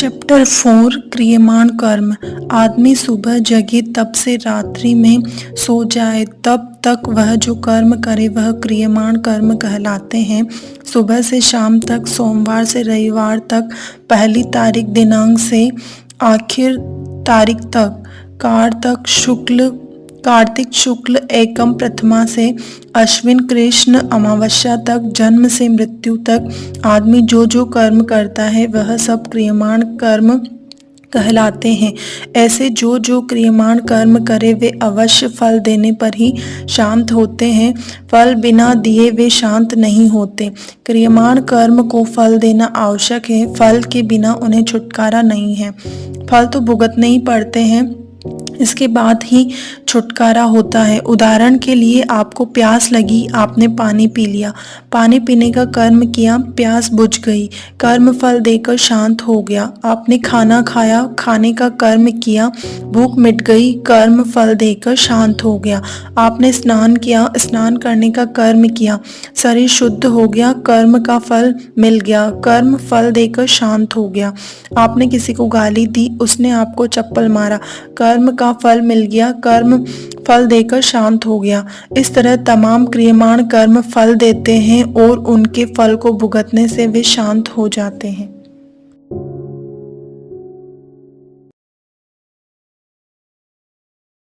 Chapter 4 क्रियमाण कर्म। आदमी सुबह जगे तब से रात्रि में सो जाए तब तक वह जो कर्म करे वह क्रियमाण कर्म कहलाते हैं। सुबह से शाम तक, सोमवार से रविवार तक, पहली तारीख दिनांक से आखिर तारीख तक, कार्तिक शुक्ल एकम प्रथमा से अश्विन कृष्ण अमावस्या तक, जन्म से मृत्यु तक आदमी जो जो कर्म करता है वह सब क्रियमाण कर्म कहलाते हैं। ऐसे जो जो क्रियमाण कर्म करे वे अवश्य फल देने पर ही शांत होते हैं, फल बिना दिए वे शांत नहीं होते। क्रियमाण कर्म को फल देना आवश्यक है, फल के बिना उन्हें छुटकारा नहीं है। फल तो भुगतने ही पड़ते हैं, इसके बाद ही छुटकारा होता है। उदाहरण के लिए आपको प्यास लगी, आपने पानी पी लिया, पानी पीने का कर्म किया, प्यास बुझ गई, कर्म फल देकर शांत हो गया। आपने खाना खाया, खाने का कर्म किया, भूख मिट गई, कर्म फल देकर शांत हो गया। आपने स्नान किया, स्नान करने का कर्म किया, शरीर शुद्ध हो गया, कर्म का फल मिल गया, कर्म फल देकर शांत हो गया। आपने किसी को गाली दी, उसने आपको चप्पल मारा, कर्म का फल मिल गया, कर्म फल देकर शांत हो गया। इस तरह तमाम क्रियमाण कर्म फल देते हैं और उनके फल को भुगतने से वे शांत हो जाते हैं।